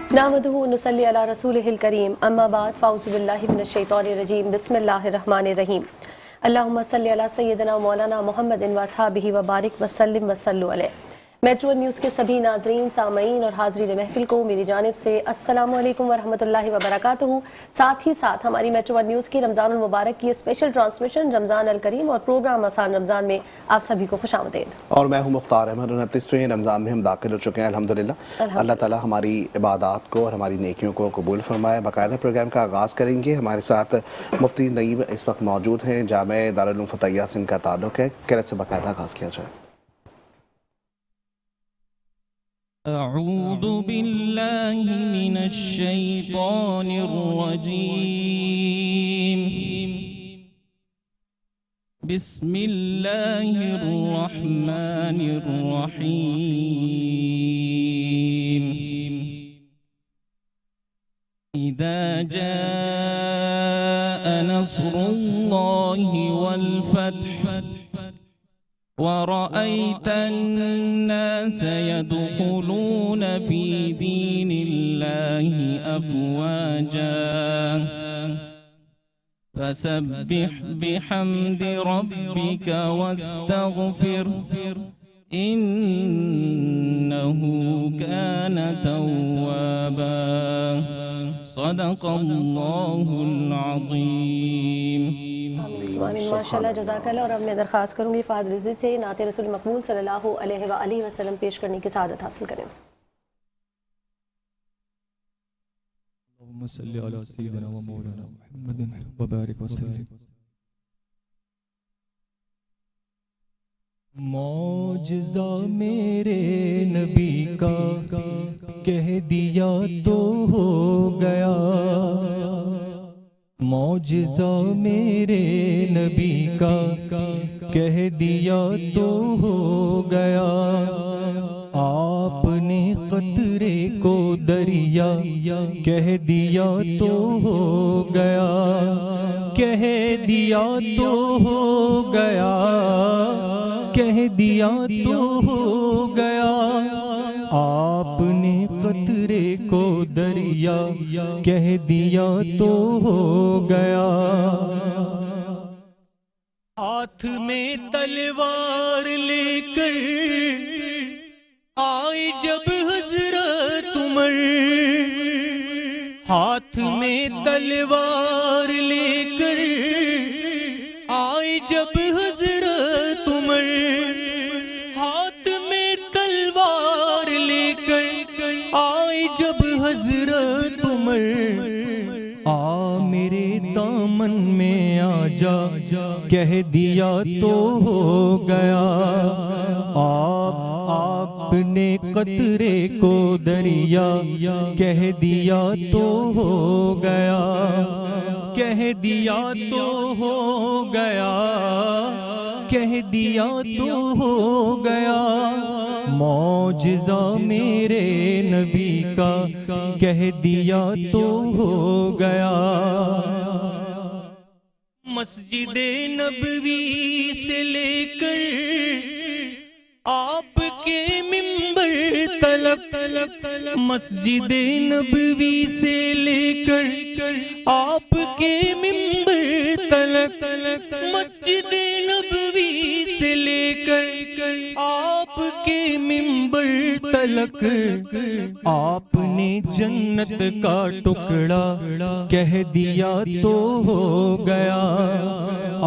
नहमदुहु व नुसल्ली अला रसूलिहिल करीम अम्मा बाद फ़ाउज़ु बिल्लाहि मिनश शैतानिर रजीम बिस्मिल्लाहिर रहमानिर रहीम अल्लाहुम्मा सल्ली अला सय्यिदिना व मौलाना मुहम्मदिन व अस्हाबिहि व बारिक व सल्लिम व सल्लु अलैहि। मेट्रो न्यूज़ के सभी नाजरीन, सामईन और हाजरीन महफिल को मेरी जानिब से अस्सलामु अलैकुम व रहमतुल्लाहि व बरकातुहू। साथ ही साथ हमारी मेट्रो न्यूज़ की रमज़ान अल मुबारक की स्पेशल ट्रांसमिशन रमज़ान अल करीम और प्रोग्राम आसान रमज़ान में आप सभी को खुशामदीद। और मैं हूँ मुख्तार अहमद। 29वें रमज़ान में हम दाखिल हो चुके हैं अल्हम्दुलिल्लाह। अल्लाह ताला हमारी इबादत को और हमारी नेकियों को कबूल फरमाए। बाकायदा प्रोग्राम का आगाज़ करेंगे। हमारे साथ मुफ्ती नईम इस वक्त मौजूद हैं। जामे दारुल उलूम फतहिया से इनका ताल्लुक़ है। किरत से बाकायदा आगाज़ किया जाए। अऊज़ु बिल्लाहि मिनश शैतानिर रजीम। बिस्मिल्लाहिर रहमानिर रहीम। इज़ा जाअ नस्रुल्लाहि वल फत्ह वरअयत अन्नास यदखुलून फी दीनिल्लाहि अफ़वाजा फसब्बिह बिहम्दि रब्बिक वस्तग़फिर इन्नहु कान तव्वाबा। सदक़ल्लाहुल अज़ीम। माशाअल्लाह, जज़ाकल्लाह। और अब मैं दरख्वास्त करूँगी फ़ादर रिज़वी से नाते रसूल मक़बूल सल्लल्लाहु अलैहि वसल्लम पेश करने की सआदत हासिल करें। अल्लाहुम्मा सल्लि अला सय्यिदिना व मौलाना मुहम्मदिन व बारिक वसल्लिम। मौजज़ा मेरे नबी का कह दिया तो हो गया। मौजज़ा मेरे नबी का कह दिया तो हो गया। आपने कतरे को दरिया कह दिया तो हो गया। कह दिया तो हो गया। कह दिया तो हो गया। आपने कतरे को दरिया कह दिया तो हो गया। हाथ में तलवार लेकर आए जब हज़रत उमर। हाथ में तलवार लेकर आए जब हज़रत उमर। हाथ में तलवार लेकर आए जब हज़रत उमर। आ मेरे दामन में आ जा कह दिया तो हो गया। आपने कतरे को दरिया कह दिया तो हो गया। कह दिया तो हो गया। कह दिया तो हो गया। मौजज़ा मेरे नबी का कह दिया तो हो गया। मस्जिदे नबवी से लेकर आपके मिंबर तलक मस्जिदे नबवी से लेकर आपके मिंबर तलक मस्जिदे नबवी से लेकर आपके मिंबर तलक आपने जन्नत का टुकड़ा कह दिया तो हो गया।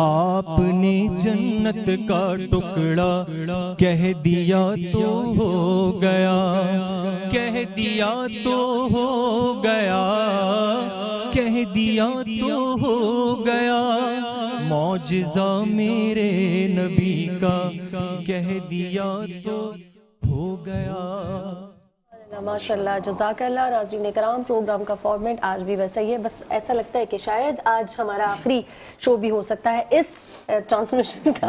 आपने जन्नत का टुकड़ा कह दिया तो हो गया। कह दिया तो हो गया। कह दिया तो हो गया। मौजज़ा मेरे नबी का कह दिया तो हो गया। माशाअल्लाह, जज़ाकल्लाह। नाज़रीन इकराम, प्रोग्राम का फॉर्मेट आज भी वैसा ही है। बस ऐसा लगता है कि शायद आज हमारा आखिरी शो भी हो सकता है इस ट्रांसमिशन का।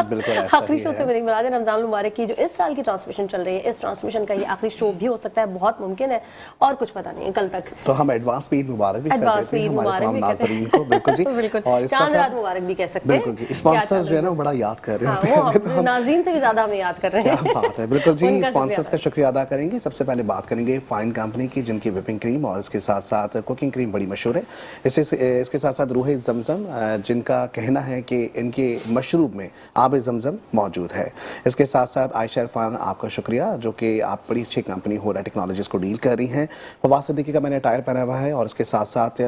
आखिरी शो से मेरी मुराद है रमज़ान मुबारक की जो इस साल की ट्रांसमिशन चल रही है, इस ट्रांसमिशन का ये आखिरी शो भी हो सकता है। बहुत मुमकिन है और कुछ पता नहीं है कल तक। तो हम एडवांस ईद मुबारक भी कहते हैं हमारे तमाम नाज़रीन को। बिल्कुल जी। बिल्कुल, चांद रात मुबारक भी कह सकते हैं। बिल्कुल जी। स्पॉन्सर्स जो है ना बड़ा याद कर रहे हैं। नाज़रीन से भी ज़्यादा हमें याद कर रहे हैं। क्या बात है। बिल्कुल जी, स्पॉन्सर्स का शुक्रिया अदा करेंगे। सबसे पहले बात करेंगे फाइन कंपनी की, जिनकी विपिंग क्रीम और इसके साथ साथ कुकिंग क्रीम बड़ी मशहूर है। इसके साथ साथ रूह ज़मज़म, जिनका कहना है कि इनके मशरूब में आब ज़मज़म मौजूद है। इसके साथ साथ आयशा इरफान, आपका शुक्रिया, जो कि आप बड़ी अच्छी कंपनी होरा टेक्नोलॉजीज़ को डील कर रही हैं। फवाद सिद्दीकी का मैंने टायर पहना हुआ है। और इसके साथ साथ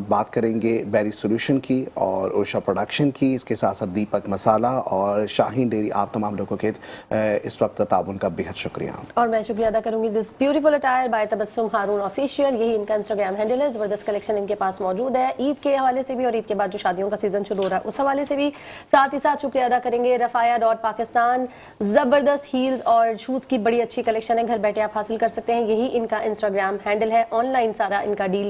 बात करेंगे बेरी सोल्यूशन की और उषा प्रोडक्शन की। इसके साथ साथ दीपक मसाला और शाहीन डेयरी, आप तमाम लोगों के इस वक्त ताउन का बेहद शुक्रिया। और मैं शुक्रिया अदा करूंगी this beautiful attire by Tabassum Haroon official, यही इनका इंस्टाग्राम हैंडल है। ज़बरदस्त कलेक्शन इनके पास मौजूद है ईद के हवाले से भी और ईद के बाद जो शादियों का सीजन शुरू हो रहा है उस हवाले से भी। साथ ही साथ शुक्रिया अदा करेंगे रफ़ाया.पाकिस्तान, ज़बरदस्त हील्स और शूज़ की बड़ी अच्छी कलेक्शन है, घर बैठे आप हासिल कर सकते हैं, यही इनका इंस्टाग्राम हैंडल है। ऑनलाइन सारा इनका डील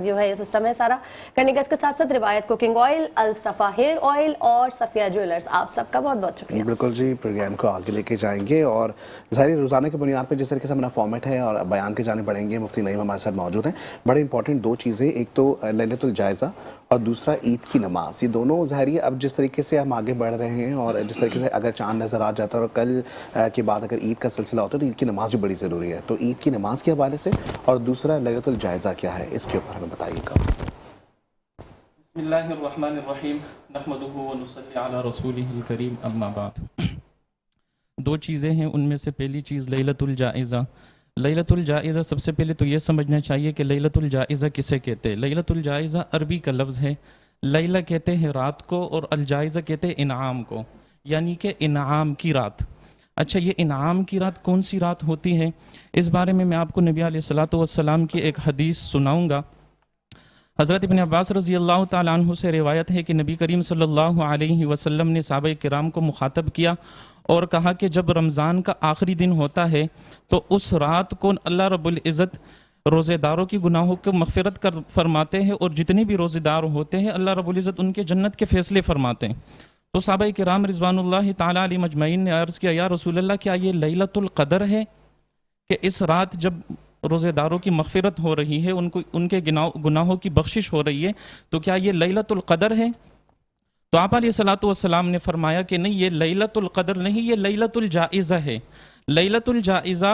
जो है सिस्टम है सारा करने का। इसके साथ साथ रिवायत कुकिंग ऑयल, अल सफ़ा हेयर ऑयल और सफ़िया ज्वेलर्स, आप सबका बहुत बहुत शुक्रिया। बिल्कुल जी, प्रोग्राम को आगे लेके जाएंगे और ज़ाहिर रोज़ाना की बुनियाद पर जिस तरीके से हमारा फॉर्मेट है और बयान के जाने पड़ेंगे। मुफ्ती नईम हमारे साथ मौजूद हैं। बड़े इंपॉर्टेंट दो चीज़ें, एक तो लैलतुल जायज़ा और दूसरा ईद की नमाज। ये दोनों ज़ाहिर अब जिस तरीके से हम आगे बढ़ रहे हैं और जिस तरीके से अगर चांद नज़र आ जाता है और कल के बाद अगर ईद का सिलसिला होता है तो ईद की नमाज भी बड़ी ज़रूरी है। तो ईद की नमाज के हवाले से और दूसरा लैलतुल जायज़ा क्या है, इसके ऊपर हमें बताइएगा। बिस्मिल्लाहिर्रहमानिर्रहीम, नहमदुहु व नुसल्ली अला रसूलिहिल करीम, अम्मा बाद। दो चीज़ें हैं, उनमें से पहली चीज़ लैलतुल जाइज़ा। लैलतुल जाइज़ा, सबसे पहले तो ये समझना चाहिए कि लैलतुल जाइज़ा किसे कहते हैं। लैलतुल जाइज़ा अरबी का लफ्ज़ है। लैला कहते हैं रात को और अल जाइज़ा कहते हैं इनाम को, यानी कि इनाम की रात। अच्छा, ये इनाम की रात कौन सी रात होती है, इस बारे में मैं आपको नबी अलैहिस्सलातु वस्सलाम की एक हदीस सुनाऊँगा। हज़रत इब्न अब्बास रज़ी अल्लाह ताला अन्हु से रिवायत है कि नबी करीम सल्लल्लाहु अलैहि वसल्लम ने सहाबा किराम को मुखातब किया और कहा कि जब रमज़ान का आखिरी दिन होता है तो उस रात को अल्लाह रब्बुल इज़्ज़त रोज़ेदारों की गुनाहों को मग़फ़िरत कर फरमाते हैं और जितने भी रोज़ेदार होते हैं अल्लाह रब्बुल इज़्ज़त उनके जन्नत के फ़ैसले फरमाते हैं। तो सहाबा किराम रिज़वानुल्लाहि ताला अलैहिम अजमईन ने अर्ज़ किया, या रसूल अल्लाह, क्या ये लैलतुल क़द्र है कि इस रात जब रोज़ेदारों की मग़फ़िरत हो रही है, उनको उनके गुनाहों की बख्शिश हो रही है, तो क्या ये लैलतुल क़द्र है? तो आप अलैहिस्सलातु वस्सलाम ने फरमाया कि नहीं, ये लैलतुल क़द्र नहीं, ये लैलतुल जाइज़ा है। लैलतुल जाइज़ा,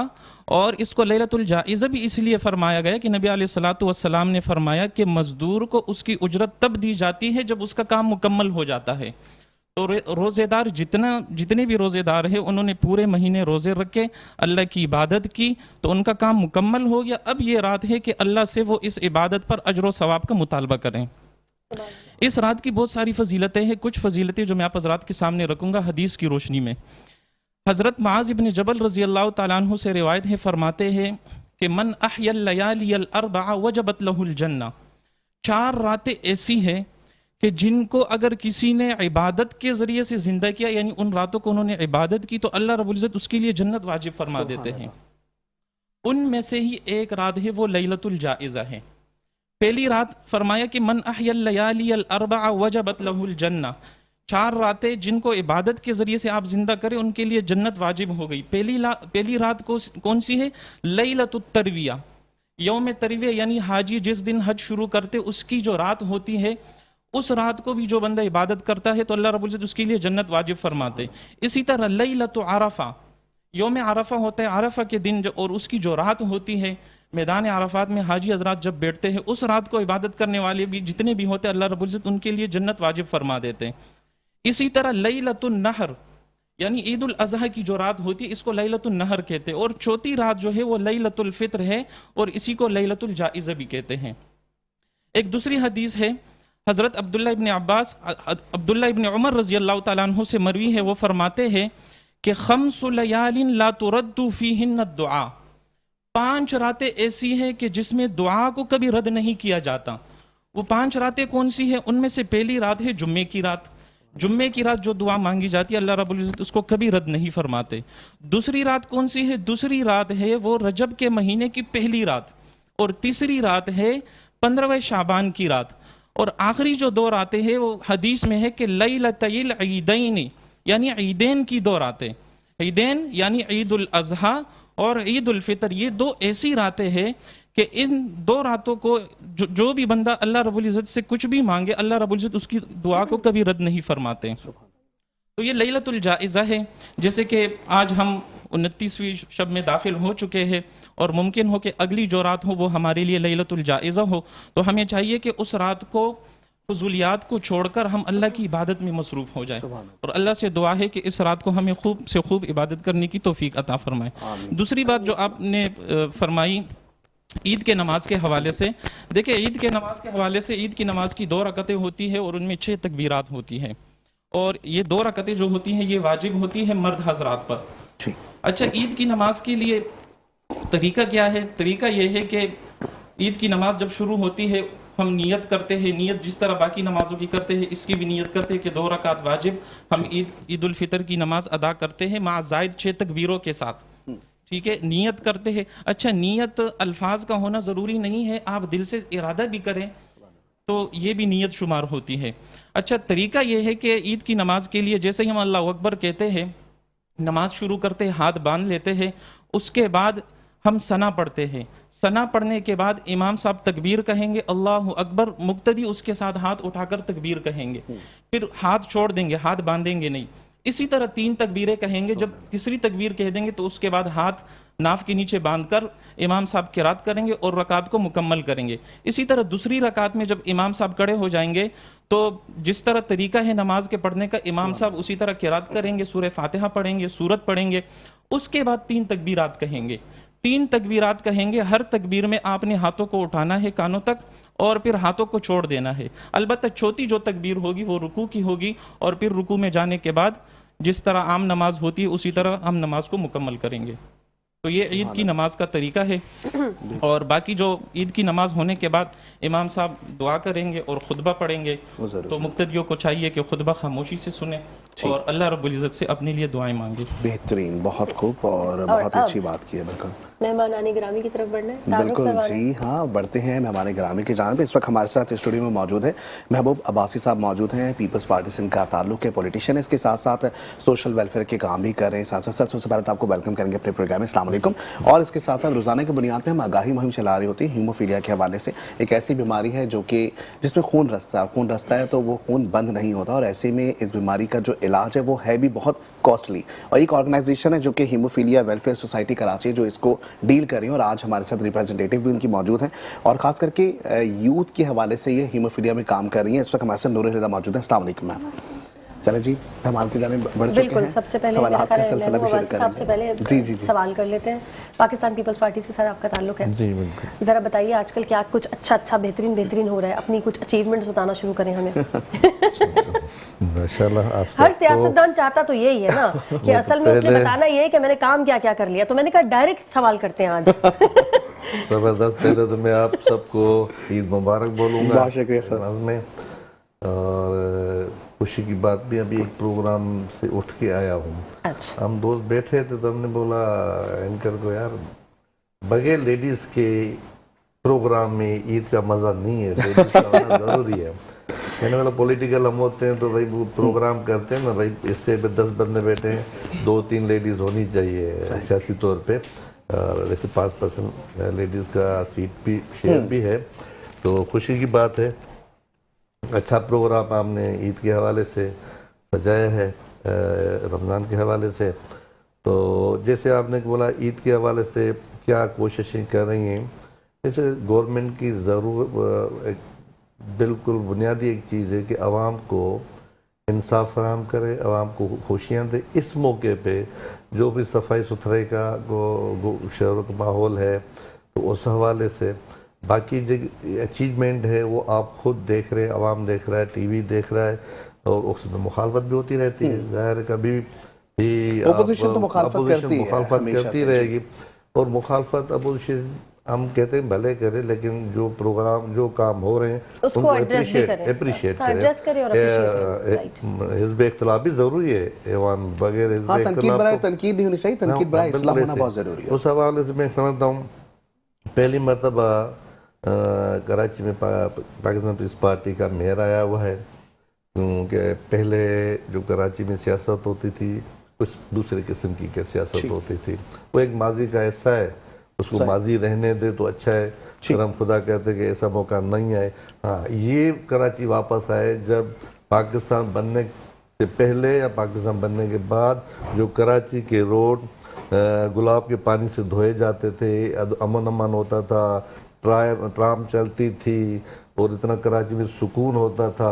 और इसको लैलतुल जाइज़ा भी इसलिए फरमाया गया कि नबी अलैहिस्सलातु वस्सलाम ने फरमाया कि मज़दूर को उसकी उजरत तब दी जाती है जब उसका काम मुकम्मल हो जाता है। तो रोज़ेदार जितने भी रोज़ेदार हैं उन्होंने पूरे महीने रोज़े रखे, अल्लाह की इबादत की, तो उनका काम मुकम्मल हो गया। अब ये रात है कि अल्लाह से वो इस इबादत पर अजर व सवाब का मुतालबा करें। इस रात की बहुत सारी फजीलतें हैं। कुछ फजीलतें जो मैं आप हज़रात के सामने रखूँगा हदीस की रोशनी में। हज़रत मुआज़ इब्न जबल रज़ी अल्लाह ताला अन्हु से रिवायत है, फरमाते हैं कि मन अहयल लयालियल अर्बआ वजबत लहुल जन्ना। 4 रातें ऐसी हैं कि जिनको अगर किसी ने इबादत के ज़रिए से ज़िंदा किया, यानी उन रातों को उन्होंने इबादत की, तो अल्लाह रब्बुल इज़्ज़त उसके लिए जन्नत वाजिब फरमा देते हैं। उनमें से ही एक रात है वो लैलतुल जाइज़ा है। पहली रात फरमाया कि मन अहयल लयालियल अर्बआ वजबत लहुल जन्ना। 4 रातें जिनको इबादत के ज़रिए से आप ज़िंदा करें उनके लिए जन्नत वाजिब हो गई। पहली रात को कौन सी है? लैलतुत तरविया, यौम तरविया, यानी हाजी जिस दिन हज शुरू करते उसकी जो रात होती है, उस रात को भी जो बंदा इबादत करता है तो अल्लाह रब्बुल इज़्ज़त उसके लिए जन्नत वाजिब फरमाते। इसी तरह लैलतु अरफा, यौम अरफा होता है, अरफा के दिन और उसकी जो रात होती है, मैदान अरफात में हाजी हजरात जब बैठते हैं, उस रात को इबादत करने वाले भी जितने भी होते हैं अल्लाह रब्बुल इज़्ज़त उनके लिए जन्नत वाजिब फरमा देते हैं। इसी तरह लैलतुन नहर, यानी ईद उल अज़हा की जो रात होती है इसको लैलतुन नहर कहते हैं। और चौथी रात जो है वो लैलतुल फित्र है और इसी को लैलतुल जाइज़ा भी कहते हैं। एक दूसरी हदीस है, हज़रत अब्दुल्ला इब्न उमर रज़ी अल्लाह ताला अन्हु से मरवी है, वो फरमाते हैं कि खम्सु लयालिन ला तुरद्दु फीहिन्न दुआ। 5 रातें ऐसी हैं कि जिसमें दुआ को कभी रद्द नहीं किया जाता। वो 5 रातें कौन सी हैं? उनमें से पहली रात है जुम्मे की रात। जुम्मे की रात जो दुआ मांगी जाती है अल्लाह रब्बुल इज़्ज़त उसको कभी रद्द नहीं फरमाते। दूसरी रात कौन सी है? दूसरी रात है वो रजब के महीने की पहली रात। और तीसरी रात है 15वें शाबान की रात। और आखिरी जो 2 रातें हैं वो हदीस में है कि लैलतैल ईदैन, यानी ईदैन की 2 रातें। ईदैन यानी ईद उल अज़हा और ईद उल फितर, ये 2 ऐसी रातें हैं कि इन 2 रातों को जो भी बंदा अल्लाह रब्बुल इज़्ज़त से कुछ भी मांगे अल्लाह रब्बुल इज़्ज़त उसकी दुआ को कभी रद्द नहीं फरमाते। तो ये लैलतुल जाइज़ा है। जैसे कि आज हम 29वीं शब में दाखिल हो चुके हैं اور ممکن ہو کہ اگلی جو رات ہو وہ ہمارے لیے لیلۃ الجائزہ ہو، تو ہمیں چاہیے کہ اس رات کو فضولیات کو چھوڑ کر ہم اللہ کی عبادت میں مصروف ہو جائیں، اور اللہ سے دعا ہے کہ اس رات کو ہمیں خوب سے خوب عبادت کرنے کی توفیق عطا فرمائے۔ دوسری بات جو آپ نے فرمائی عید کے نماز کے حوالے سے، دیکھیں عید کے نماز کے حوالے سے، عید کی نماز کی 2 رکعتیں ہوتی ہے اور ان میں 6 تکبیرات ہوتی ہیں، اور یہ 2 رکعتیں جو ہوتی ہیں یہ واجب ہوتی ہے مرد حضرات پر۔ اچھا، عید کی نماز کے لیے طریقہ کیا ہے؟ طریقہ یہ ہے کہ عید کی نماز جب شروع ہوتی ہے ہم نیت کرتے ہیں، نیت جس طرح باقی نمازوں کی کرتے ہیں اس کی بھی نیت کرتے ہیں کہ 2 رکعت واجب ہم عید الفطر کی نماز ادا کرتے ہیں مع زائد 6 تکبیروں کے ساتھ، ٹھیک ہے، نیت کرتے ہیں۔ اچھا، نیت الفاظ کا ہونا ضروری نہیں ہے، آپ دل سے ارادہ بھی کریں تو یہ بھی نیت شمار ہوتی ہے۔ اچھا، طریقہ یہ ہے کہ عید کی نماز کے لیے جیسے ہی ہم اللہ اکبر کہتے ہیں، نماز شروع کرتے ہیں، ہاتھ باندھ لیتے ہیں، اس کے بعد ہم ثنا پڑھتے ہیں۔ ثنا پڑھنے کے بعد امام صاحب تکبیر کہیں گے اللہ اکبر، مقتدی اس کے ساتھ ہاتھ اٹھا کر تکبیر کہیں گے، پھر ہاتھ چھوڑ دیں گے، ہاتھ باندھیں گے نہیں۔ اسی طرح 3 تکبیریں کہیں گے، جب تیسری تکبیر کہہ دیں گے تو اس کے بعد ہاتھ ناف کے نیچے باندھ کر امام صاحب قرات کریں گے اور رکعت کو مکمل کریں گے۔ اسی طرح دوسری رکعت میں جب امام صاحب کھڑے ہو جائیں گے تو جس طرح طریقہ ہے نماز کے پڑھنے کا، امام صاحب اسی طرح قرات کریں گے، سورہ فاتحہ پڑھیں گے، سورت پڑھیں گے، اس کے بعد 3 تکبیرات کہیں گے۔ 3 تکبیرات کہیں گے، ہر تکبیر میں آپ نے ہاتھوں کو اٹھانا ہے کانوں تک اور پھر ہاتھوں کو چھوڑ دینا ہے۔ البتہ چھوٹی جو تکبیر ہوگی وہ رکوع کی ہوگی، اور پھر رکوع میں جانے کے بعد جس طرح عام نماز ہوتی ہے اسی طرح ہم نماز کو مکمل کریں گے۔ تو یہ عید کی نماز کا طریقہ ہے، اور باقی جو عید کی نماز ہونے کے بعد امام صاحب دعا کریں گے اور خطبہ پڑھیں گے، تو مقتدیوں کو چاہیے کہ خطبہ خاموشی سے سنیں اور اللہ رب العزت سے اپنے لیے دعائیں مانگے۔ بہترین، بہت خوب اور بہت اچھی بات کی ہے۔ بالکل مہمان گرامی کی طرف بڑھنا ہے، بالکل جی ہاں، بڑھتے ہیں مہمان گرامی کی جانب۔ اس وقت ہمارے ساتھ اسٹوڈیو میں موجود ہے محبوب عباسی صاحب موجود ہیں، پیپلز پارٹی سے ان کا تعلق ہے، پولیٹیشین ہے، اس کے ساتھ ساتھ سوشل ویلفیئر کے کام بھی کر رہے ہیں۔ ساتھ ساتھ سب سے پہلے تو آپ کو ویلکم کریں گے اپنے پروگرام میں، السلام علیکم۔ اور اس کے ساتھ ساتھ روزانہ کی بنیاد پہ ہم آگاہی مہم چلا رہی ہوتی ہے ہیموفیلیا کے حوالے سے۔ ایک ایسی بیماری ہے جو کہ جس میں خون رستا ہے تو وہ خون بند نہیں ہوتا، اور ایسے میں اس بیماری کا جو علاج ہے وہ ہے بھی بہت کاسٹلی، اور ایک آرگنائزیشن ہے جو کہ ہیموفیلیا ویلفیئر سوسائٹی کراچی جو اس کو ڈیل کر رہی ہے، اور آج ہمارے ساتھ ریپریزنٹیٹیو بھی ان کی موجود ہیں، اور خاص کر کے یوتھ کے حوالے سے یہ ہیموفیلیا میں کام کر رہی ہیں۔ اس وقت ہمارے ساتھ نور الہدا موجود ہیں، السلام علیکم میم۔ چلیں جی، ہم آپ کی جانب بڑھ چکے ہیں، بالکل، سب سے پہلے سوالات کا سلسلہ بھی شروع کریں سب سے پہلے جی سوال کر لیتے ہیں۔ پاکستان پیپلز پارٹی سے سر آپ کا تعلق ہے، جی بالکل۔ ذرا بتائیے آج کل کیا کچھ اچھا بہترین ہو رہا ہے، اپنی کچھ اچیومنٹس بتانا شروع کریں ہمیں۔ ماشاءاللہ، آپ ہر سیاستدان چاہتا تو یہی ہے نا کہ اصل میں اس نے بتانا یہ ہے کہ میں نے کام کیا کر لیا، تو میں نے کہا ڈائریکٹ سوال کرتے ہیں آج۔ زبردست، پہلے تو میں آپ سب کو عید مبارک بولوں گا بہت شکریہ سر۔ میں، اور خوشی کی بات بھی، ابھی ایک پروگرام سے اٹھ کے آیا ہوں۔ اچھا، ہم دوست بیٹھے تھے تو ہم نے بولا اینکر کو، یار بغیر لیڈیز کے پروگرام میں عید کا مزہ نہیں ہے، لیڈیز کا ہونا ضروری ہے۔ میں نے بولا پولیٹیکل ہم ہوتے ہیں تو بھائی وہ پروگرام کرتے ہیں نا بھائی، اس سے 10 بندے بیٹھے ہیں، 2-3 لیڈیز ہونی چاہیے سیاسی طور پہ، ویسے 5% لیڈیز کا سیٹ بھی شیئر بھی ہے، تو خوشی کی بات ہے۔ اچھا پروگرام آپ نے عید کے حوالے سے سجایا ہے، رمضان کے حوالے سے، تو جیسے آپ نے بولا عید کے حوالے سے کیا کوششیں کر رہی ہیں، جیسے گورنمنٹ کی ضرور بالکل بنیادی ایک چیز ہے کہ عوام کو انصاف فراہم کرے، عوام کو خوشیاں دے۔ اس موقع پہ جو بھی صفائی ستھرائی کا شہروں کا ماحول ہے تو اس حوالے سے باقی جو اچیومنٹ ہے وہ آپ خود دیکھ رہے ہیں، عوام دیکھ رہا ہے، ٹی وی دیکھ رہا ہے، اور اس میں مخالفت بھی ہوتی رہتی ہے، ظاہر ہے کبھی بھی اپوزیشن تو مخالفت کرتی ہے، ہمیشہ کرتی رہے گی، اور مخالفت اپوزیشن ہم کہتے ہیں بھلے کرے، لیکن جو پروگرام جو کام ہو رہے ہیں اس کو ایڈریس بھی کریں، اپریشیٹ ایڈریس کریں اور حزب اختلاف بھی ضروری ہے، ایوان بغیر حزب ہاں، تنقید اختلاف برائے تنقید نہیں ہونی چاہیے، تنقید برائے اصلاح ہونا بہت ضروری ہے۔ اس حوالے سے میں سمجھتا ہوں پہلی مرتبہ کراچی میں پاکستان پیپلز پارٹی کا میئر آیا ہوا ہے، کیونکہ پہلے جو کراچی میں سیاست ہوتی تھی کچھ دوسرے قسم کی سیاست ہوتی تھی، وہ ایک ماضی کا حصہ ہے، اس کو ماضی رہنے دے تو اچھا ہے، پھر ہم خدا کہتے کہ ایسا موقع نہیں آئے۔ ہاں، یہ کراچی واپس آئے جب پاکستان بننے سے پہلے یا پاکستان بننے کے بعد جو کراچی کے روڈ गुलाब के पानी से धोए जाते थे, अमन अमान होता था, ट्राम चलती थी और इतना कराची में सुकून होता था।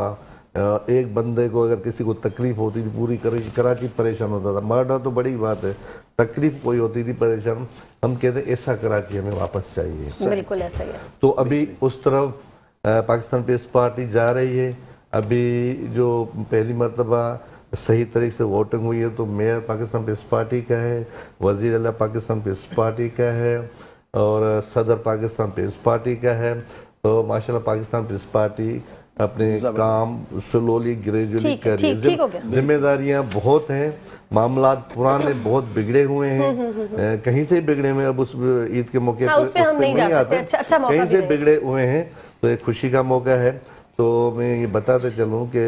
एक बंदे को अगर किसी को तकलीफ होती थी पूरी कराची परेशान होता था। मर्डर तो बड़ी बात है, तकलीफ कोई होती थी परेशान, हम कहते ऐसा कराची हमें वापस चाहिए। बिल्कुल ऐसा ही है। तो अभी उस तरफ पाकिस्तान पीपल्स पार्टी जा रही है। अभी जो पहली मरतबा सही तरीके से वोटिंग हुई है तो मेयर पाकिस्तान पीपल्स पार्टी का है, वजीर अला पाकिस्तान पीपल्स पार्टी का है और सदर पाकिस्तान पीपल्स पार्टी का है। तो माशाल्लाह पाकिस्तान पीपल्स पार्टी अपने काम स्लोली ग्रेजुअली कर रही है। जिम्मेदारियां बहुत हैं, मामला पुराने बहुत बिगड़े हुए हैं, कहीं से बिगड़े हुए, अब उस ईद के मौके पे हम नहीं जा सकते, अच्छा मौका कहीं से बिगड़े हुए हैं, तो एक खुशी का मौका है। तो मैं ये बताते चलूँ कि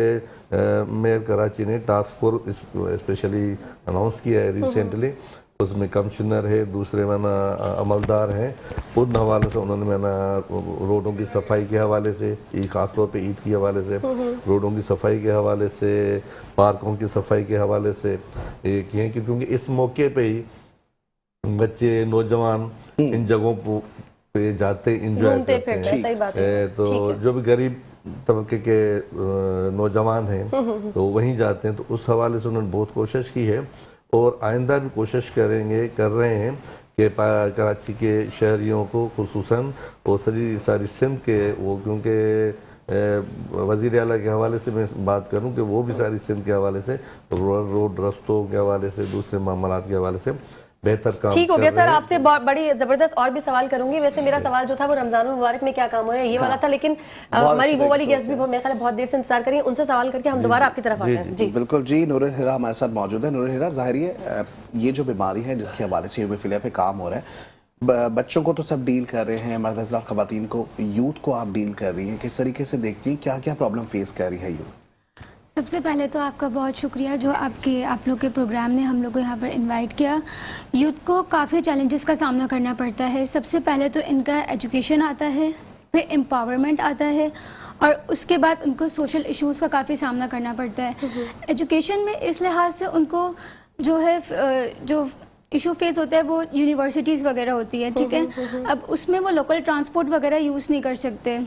मेयर कराची ने टास्क फोर्स स्पेशली अनाउंस किया है रिसेंटली, उसमें कमिश्नर है, दूसरे माना अमलदार हैं, उन हवाले से उन्होंने माना रोडों की सफाई के हवाले से, ख़ास तौर पे ईद के हवाले से, रोडों की सफाई के हवाले से, पार्कों की सफाई के हवाले से ये किए, क्योंकि इस मौके पे ही बच्चे नौजवान इन जगहों पे जाते इंजॉय करते हैं। तो जो भी गरीब तबके के नौजवान हैं तो वहीं जाते हैं, तो उस हवाले से उन्होंने बहुत कोशिश की है और आइंदा भी कोशिश कर रहे हैं कि कराची के शहरियों को खुसूसन और सारी सिंध के वो, क्योंकि वज़ीर आला के हवाले से मैं बात करूं कि वो भी सारी सिंध के हवाले से, रोड रस्तों के हवाले से, दूसरे मामलात के हवाले से बेहतर काम ठीक हो गया सर। आपसे बड़ी जबरदस्त और भी सवाल करूंगी। वैसे मेरा सवाल जो था वो रमजानुल मुबारक में क्या काम हो रहा है ये वाला था, लेकिन हमारी वो वाली गेस्ट भी मेरे ख्याल बहुत देर से इंतजार करिए, उनसे सवाल करके हम दोबारा आपकी तरफ आते हैं। जी बिल्कुल जी, नूरुल हिरा हमारे साथ मौजूद है। नूरुल हिरा, ज़ाहिर है ये जो बीमारी है जिसके हवाले से हीमोफीलिया पे काम हो रहा है, बच्चों को तो सब डील कर रहे हैं, मर्द हज़रात ख़वातीन को, यूथ को आप डील कर रही हैं, किस तरीके से देखती हैं, क्या क्या प्रॉब्लम फेस कर रही है यूथ? सबसे पहले तो आपका बहुत शुक्रिया जो आप लोग के प्रोग्राम ने हम लोग को यहाँ पर इनवाइट किया। यूथ को काफ़ी चैलेंजेस का सामना करना पड़ता है। सबसे पहले तो इनका एजुकेशन आता है, फिर एम्पावरमेंट आता है और उसके बाद उनको सोशल इश्यूज़ का काफ़ी सामना करना पड़ता है। एजुकेशन में इस लिहाज से उनको जो है जो इशू फेस होता है वो यूनिवर्सिटीज़ वगैरह होती है, ठीक है। अब उसमें वो लोकल ट्रांसपोर्ट वगैरह यूज़ नहीं कर सकते,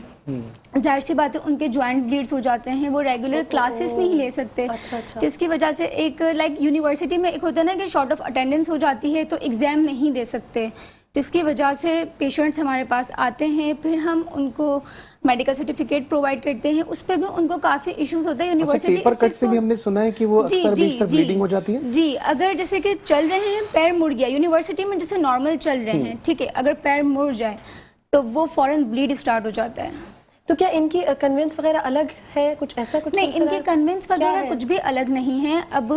जाहिर सी बात है उनके जॉइंट ब्लीड्स हो जाते हैं, वो रेगुलर क्लासेस नहीं ले सकते। अच्छा। जिसकी वजह से एक यूनिवर्सिटी में एक होता है ना कि शॉर्ट ऑफ अटेंडेंस हो जाती है तो एग्ज़ाम नहीं दे सकते, जिसकी वजह से पेशेंट्स हमारे पास आते हैं, फिर हम उनको मेडिकल सर्टिफिकेट प्रोवाइड करते हैं, उस पर भी उनको काफ़ी इश्यूज होते हैं। यूनिवर्सिटी पेपर कट से भी हमने सुना है कि वो अक्सर ब्लीडिंग हो जाती है। जी, अगर जैसे कि चल रहे हैं, पैर मुड़ गया, यूनिवर्सिटी में जैसे नॉर्मल चल रहे हैं, ठीक है, अगर पैर मुड़ जाए तो वो फौरन ब्लीड स्टार्ट हो जाता है। तो क्या इनकी कन्वेंस वगैरह अलग है, कुछ ऐसा कुछ नहीं, इनके कन्वेंस वगैरह कुछ भी अलग नहीं है। अब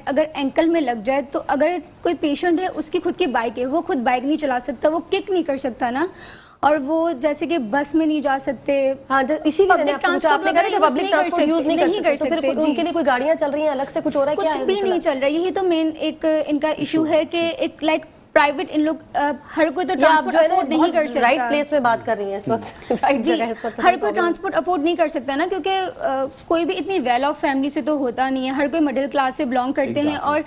अगर एंकल में लग जाए तो अगर कोई पेशेंट है उसकी खुद की बाइक है, वो खुद बाइक नहीं चला सकता, वो किक नहीं कर सकता ना, और वो जैसे कि बस में नहीं जा सकते। हाँ, इसीलिए मैंने आपसे पूछा, आपने कहा कि पब्लिक ट्रांसपोर्ट यूज नहीं कर सकते, तो फिर उनके लिए कोई गाड़ियां चल रही हैं अलग से, कुछ हो रहा है क्या? कुछ भी नहीं चल रहा है। यही तो मेन एक इनका इशू है कि एक प्राइवेट इन लोग हर कोई तो ट्रांसपोर्ट अफोर्ड नहीं कर सकता। राइट प्लेस में बात कर रही हैं इस वक्त, राइट जगह इस वक्त। हर कोई ट्रांसपोर्ट अफोर्ड नहीं कर सकता ना, क्योंकि कोई भी इतनी वेल ऑफ फैमिली से तो होता नहीं है, हर कोई मिडिल क्लास से बिलोंग करते हैं। और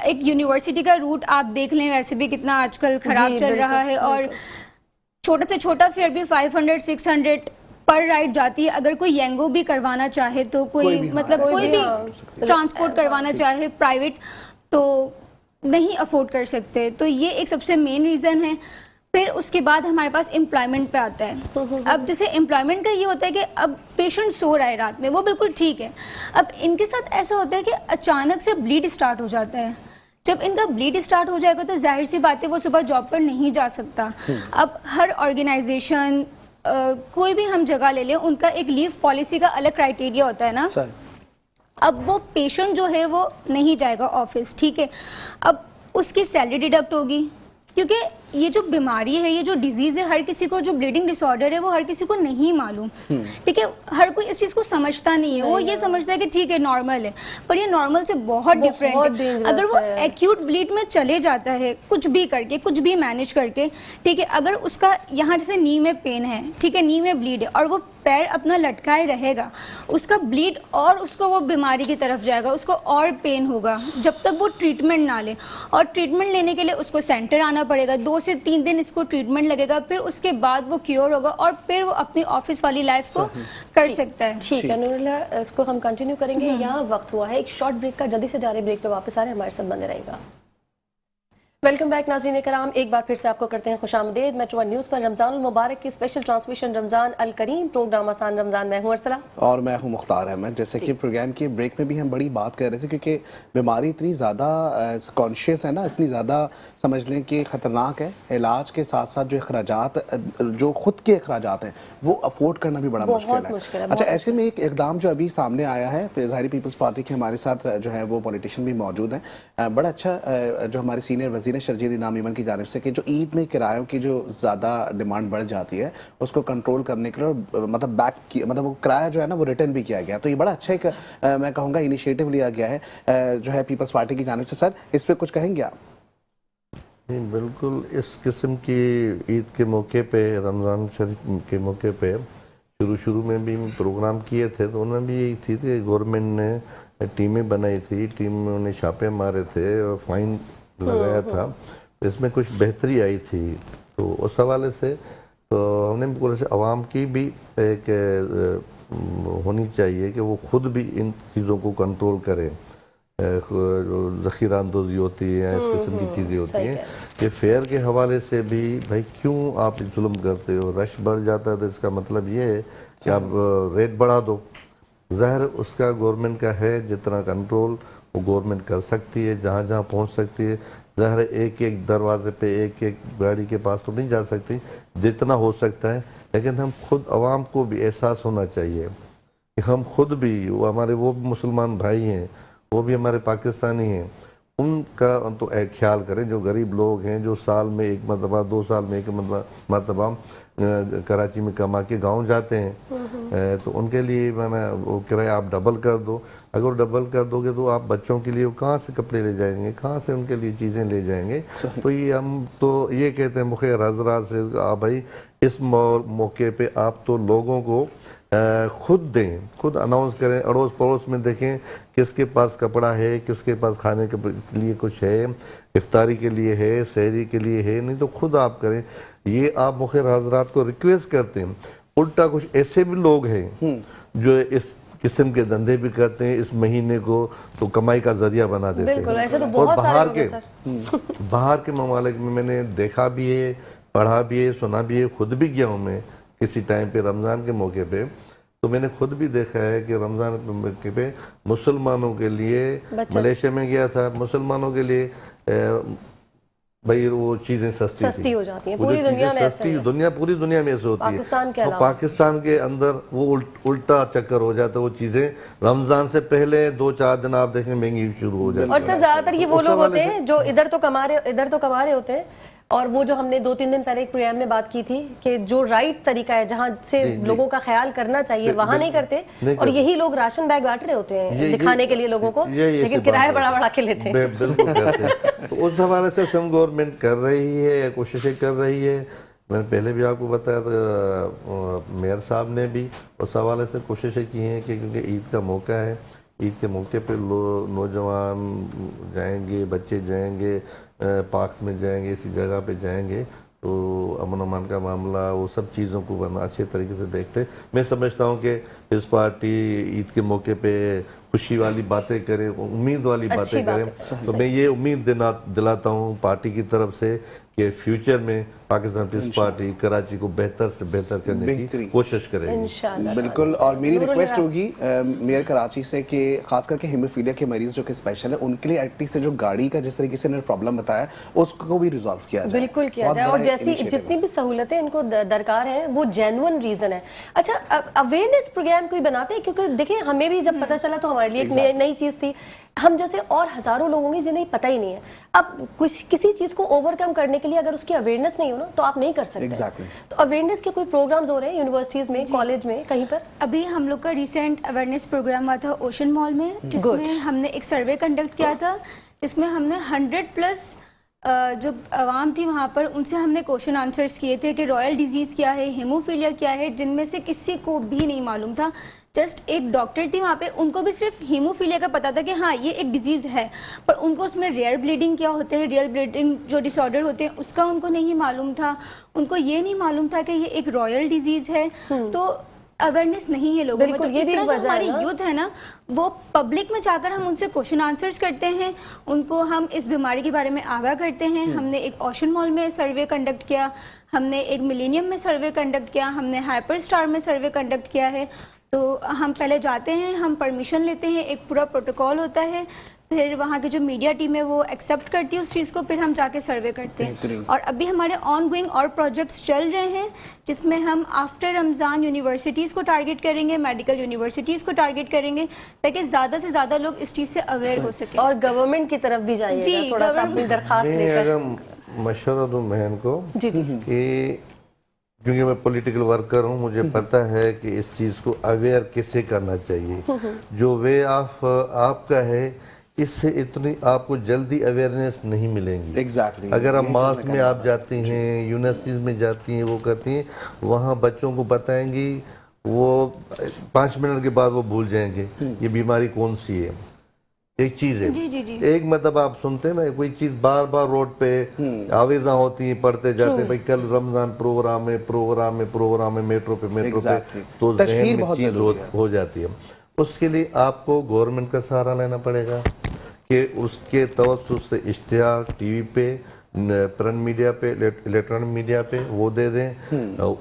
एक यूनिवर्सिटी का रूट आप देख लें, वैसे भी कितना आजकल खराब चल रहा है, और छोटा से छोटा फेयर भी 500-600 पर राइड जाती है। अगर कोई यंगो भी करवाना चाहे तो कोई भी ट्रांसपोर्ट करवाना चाहे प्राइवेट तो नहीं अफोर्ड कर सकते। तो ये एक सबसे मेन रीज़न है। फिर उसके बाद हमारे पास एम्प्लॉयमेंट पे आता है। अब जैसे एम्प्लॉयमेंट का ये होता है कि अब पेशेंट सो रहा है रात में, वो बिल्कुल ठीक है, अब इनके साथ ऐसा होता है कि अचानक से ब्लीड स्टार्ट हो जाता है। जब इनका ब्लीड स्टार्ट हो जाएगा तो जाहिर सी बात है वो सुबह जॉब पर नहीं जा सकता। अब हर ऑर्गेनाइजेशन कोई भी हम जगह ले लें, उनका एक लीव पॉलिसी का अलग क्राइटेरिया होता है ना। अब वो पेशेंट जो है वो नहीं जाएगा ऑफिस, ठीक है, अब उसकी सैलरी डिडक्ट होगी, क्योंकि یہ جو بیماری ہے, یہ جو ڈیزیز ہے, ہر کسی کو, جو بلیڈنگ ڈس آرڈر ہے وہ ہر کسی کو نہیں معلوم, ٹھیک ہے, ہر کوئی اس چیز کو سمجھتا نہیں ہے, وہ یہ سمجھتا ہے کہ ٹھیک ہے نارمل ہے, پر یہ نارمل سے بہت ڈفرینٹ ہے. اگر وہ ایکیوٹ بلیڈ میں چلے جاتا ہے کچھ بھی کر کے, کچھ بھی مینیج کر کے, ٹھیک ہے, اگر اس کا یہاں جیسے نی میں پین ہے, ٹھیک ہے, نی میں بلیڈ ہے, اور وہ پیر اپنا لٹکائے رہے گا, اس کا بلیڈ اور اس کو وہ بیماری کی طرف جائے گا, اس کو اور پین ہوگا جب تک وہ ٹریٹمنٹ نہ لے. اور ٹریٹمنٹ لینے کے لیے اس کو سینٹر آنا پڑے گا, 2 سے 3 دن اس کو ٹریٹمنٹ لگے گا, پھر اس کے بعد وہ کیور ہوگا اور پھر وہ اپنی آفس والی لائف کو کر سکتا ہے. ٹھیک ہے نور اللہ, اس کو ہم کنٹینیو کریں گے. یہاں وقت ہوا ہے ایک شارٹ بریک کا, جلدی سے جا رہے بریک پہ واپس آ رہے ہیں, ہمارے ساتھ بنے رہے گا. ویلکم بیک ناظرین کرام, ایک بار پھر سے آپ کو کرتے ہیں خوش آمدید. میٹرو ون نیوز پر رمضان المبارک کی اسپیشل ٹرانسمیشن رمضان الکریم پروگرام آسان رمضان. میں ہوں ارسلہ اور میں ہوں مختار احمد. جیسے کہ پروگرام کے بریک میں بھی ہم بڑی بات کر رہے تھے, کیونکہ بیماری اتنی زیادہ کانشیس ہے نا, اتنی زیادہ سمجھ لیں کہ خطرناک ہے. علاج کے ساتھ ساتھ جو اخراجات, جو خود کے اخراجات ہیں وہ افورڈ کرنا بھی بڑا مشکل ہے. اچھا, ایسے میں ایک اقدام جو ابھی سامنے آیا ہے, ظاہری پیپلز پارٹی کے ہمارے ساتھ جو ہے وہ پولیٹیشین بھی موجود ہیں, بڑا اچھا جو ہمارے سینئر وزیر شرجیل انعام ایمن کی جانب سے, کہ جو عید میں کرایوں کی جو زیادہ ڈیمانڈ بڑھ جاتی ہے اس کو کنٹرول کرنے کے لیے مطلب بیک مطلب وہ کرایہ جو ہے نا وہ ریٹرن بھی کیا گیا. تو یہ بڑا اچھا ایک میں کہوں گا انیشیٹو لیا گیا ہے جو ہے پیپلز پارٹی کی جانب سے. سر اس پہ کچھ کہیں گے آپ؟ بالکل, اس قسم کی عید کے موقع پہ, رمضان شریف کے موقع پہ شروع میں بھی پروگرام کیے تھے, تو انہوں نے بھی یہی تھی کہ گورنمنٹ نے ٹیمیں بنائی تھی, ٹیم نے چھاپے مارے تھے اور فائن لگایا تھا, اس میں کچھ بہتری آئی تھی. تو اس حوالے سے تو ہم نے بولا سے عوام کی بھی ایک ہونی چاہیے کہ وہ خود بھی ان چیزوں کو کنٹرول کرے. ذخیرہ اندوزی ہوتی ہے, اس قسم کی چیزیں ہوتی ہیں, کہ فیئر کے حوالے سے بھی بھائی کیوں آپ ظلم کرتے ہو. رش بڑھ جاتا ہے تو اس کا مطلب یہ ہے کہ آپ ریٹ بڑھا دو. ظاہر اس کا گورنمنٹ کا ہے, جتنا کنٹرول وہ گورنمنٹ کر سکتی ہے, جہاں جہاں پہنچ سکتی ہے. ظاہر ایک ایک دروازے پہ ایک ایک گاڑی کے پاس تو نہیں جا سکتی, جتنا ہو سکتا ہے. لیکن ہم خود عوام کو بھی احساس ہونا چاہیے کہ ہم خود بھی, ہمارے وہ مسلمان بھائی ہیں, وہ بھی ہمارے پاکستانی ہیں, ان کا تو ایک خیال کریں. جو غریب لوگ ہیں, جو سال میں ایک مرتبہ, 2 سال میں ایک مرتبہ کراچی میں کما کے گاؤں جاتے ہیں, تو ان کے لیے میں نے وہ کرایہ آپ ڈبل کر دو. اگر ڈبل کر دو گے تو آپ بچوں کے لیے کہاں سے کپڑے لے جائیں گے, کہاں سے ان کے لیے چیزیں لے جائیں گے. تو یہ ہم تو یہ کہتے ہیں مخیر حضرات سے, بھائی اس موقع پہ آپ تو لوگوں کو خود دیں, خود اناؤنس کریں, اڑوس پڑوس میں دیکھیں کس کے پاس کپڑا ہے, کس کے پاس کھانے کے لیے کچھ ہے, افطاری کے لیے ہے, سحری کے لیے ہے, نہیں تو خود آپ کریں. یہ آپ مخیر حضرات کو ریکویسٹ کرتے ہیں. الٹا کچھ ایسے بھی لوگ ہیں جو اس قسم کے دھندے بھی کرتے ہیں, اس مہینے کو تو کمائی کا ذریعہ بنا دیتے ہیں. بالکل, ایسے تو بہت سارے لوگ ہیں سر. باہر کے ممالک میں نے دیکھا بھی ہے, پڑھا بھی ہے, سنا بھی ہے, خود بھی گیا ہوں میں کسی ٹائم پہ رمضان کے موقع پہ. تو میں نے خود بھی دیکھا ہے کہ رمضان کے موقع پہ مسلمانوں کے لیے, ملیشیا میں گیا تھا, مسلمانوں کے لیے بھائی وہ چیزیں سستی ہو جاتی ہیں. پوری دنیا میں سستی, پوری دنیا میں ایسے ہوتی ہے. پاکستان کے علاوہ پاکستان کے اندر وہ الٹا چکر ہو جاتا ہے. وہ چیزیں رمضان سے پہلے 2-4 دن آپ دیکھیں مہنگی شروع ہو جاتی ہے. اور سر زیادہ تر یہ وہ لوگ ہوتے ہیں جو ادھر تو کما رہے ہوتے ہیں, اور وہ جو ہم نے 2-3 دن پہلے ایک پروگرام میں بات کی تھی کہ جو رائٹ طریقہ ہے, جہاں سے لوگوں کا خیال کرنا چاہیے, وہاں نہیں کرتے. اور یہی لوگ راشن بیگ بانٹ رہے ہوتے ہیں دکھانے کے لیے لوگوں کو, لیکن کرایہ بڑا کے لیتے ہیں. بالکل کرتے ہیں. تو اس حوالے سے سم گورنمنٹ کر رہی ہے, کوششیں کر رہی ہے. میں نے پہلے بھی آپ کو بتایا تھا, میئر صاحب نے بھی اس حوالے سے کوششیں کی ہیں کہ کیونکہ عید کا موقع ہے, عید کے موقع پہ نوجوان جائیں گے, بچے جائیں گے, پارکس میں جائیں گے, اسی جگہ پہ جائیں گے, تو امن و امان کا معاملہ, وہ سب چیزوں کو اچھے طریقے سے دیکھتے. میں سمجھتا ہوں کہ اس پارٹی عید کے موقع پہ خوشی والی باتیں کرے, امید والی باتیں کریں. تو میں یہ امید دلاتا ہوں پارٹی کی طرف سے کہ فیوچر میں पाकिस्तान पीस पार्टी कराची को बेहतर से बेहतर करने की बेहतरीन। कोशिश करेगी इंशाल्लाह। बिल्कुल। और मेरी नूरुल रिक्वेस्ट हक। होगी मेयर कराची से कि खास करके हेमोफीलिया के मरीज जो कि स्पेशल है उनके लिए एटलीस्ट जो गाड़ी का जिस तरीके से इन्होंने प्रॉब्लम बताया उसको भी रिजॉल्व किया जाए, बिल्कुल किया बहुत जाए। और बड़ा जैसी initiative जितनी है। भी सहूलतें इनको दरकार है वो जेन्युइन रीजन है। अच्छा, अवेयरनेस प्रोग्राम कोई बनाते हैं, क्योंकि देखिए हमें भी जब पता चला तो हमारे लिए एक नई चीज थी। हम जैसे और हजारों लोग होंगे जिन्हें पता ही नहीं है। अब कुछ किसी चीज को ओवरकम करने के लिए अगर उसकी अवेयरनेस नहीं हो ना तो आप नहीं कर सकते। Exactly. तो अवेयरनेस के कोई प्रोग्राम्स हो रहे हैं यूनिवर्सिटीज में, कॉलेज में, कहीं पर? अभी हम लोग का रिसेंट अवेयरनेस प्रोग्राम हुआ था ओशन मॉल में, जिसमें हमने एक सर्वे कंडक्ट किया था, जिसमें हमने 100+ जो आवाम थी वहाँ पर उनसे हमने क्वेश्चन आंसर्स किए थे कि रॉयल डिजीज़ क्या है, हेमोफीलिया क्या है, जिनमें से किसी को भी नहीं मालूम था। जस्ट एक डॉक्टर थी वहाँ पे, उनको भी सिर्फ हीमोफीलिया का पता था कि हाँ ये एक डिजीज़ है, पर उनको उसमें रेयर ब्लीडिंग क्या होते हैं, रियल ब्लीडिंग जो डिसऑर्डर होते हैं उसका उनको नहीं मालूम था। उनको ये नहीं मालूम था कि ये एक रॉयल डिजीज़ है। तो अवेयरनेस नहीं है लोगों में। तो इस तरह जो हमारी यूथ है ना, वो पब्लिक में जाकर हम उनसे क्वेश्चन आंसर्स करते हैं, उनको हम इस बीमारी के बारे में आगाह करते हैं। हमने एक ओशन मॉल में सर्वे कंडक्ट किया, हमने एक मिलेनियम में सर्वे कंडक्ट किया, हमने हाइपर स्टार में सर्वे कंडक्ट किया है। तो हम पहले जाते हैं, हम परमिशन लेते हैं, एक पूरा प्रोटोकॉल होता है, फिर वहाँ की जो मीडिया टीम है वो एक्सेप्ट करती है उस चीज़ को, फिर हम जाके सर्वे करते हैं। और अभी हमारे ऑन गोइंग और प्रोजेक्ट्स चल रहे हैं, जिसमें हम आफ्टर रमज़ान यूनिवर्सिटीज़ को टारगेट करेंगे, मेडिकल यूनिवर्सिटीज़ को टारगेट करेंगे, ताकि ज़्यादा से ज़्यादा लोग इस चीज़ से अवेयर हो सकें। और गवर्नमेंट की तरफ भी जाइएगा, जी, थोड़ा सा अपनी दरख्वास्त मैं लेकर। अगर मशवरा दूं बहन को जी जी। कि क्योंकि मैं पॉलिटिकल वर्कर हूँ, मुझे पता है कि इस चीज़ को अवेयर कैसे करना चाहिए। जो वे ऑफ आपका है, इससे इतनी आपको जल्दी अवेयरनेस नहीं मिलेंगी। एग्जैक्टली। अगर आप मास में आप जाती हैं, यूनिवर्सिटीज़ में जाती हैं, वो करती हैं, वहाँ बच्चों को बताएंगी, वो 5 मिनट के बाद वो भूल जाएंगे ये बीमारी कौन सी है। एक चीज़ है, जी जी जी। एक मतलब आप सुनते हैं ना, कोई चीज़ बार बार रोड पे आवेज़ा होती है, पढ़ते जाते हैं, भाई कल रमजान प्रोग्राम है मेट्रो पे, तो जहन में चीज़ हो जाती है। उसके लिए आपको गवर्नमेंट का सहारा लेना पड़ेगा कि उसके तवज्जुह से इश्तिहार टीवी पे, प्रिंट मीडिया पे, इलेक्ट्रॉनिक मीडिया पे वो दे दें,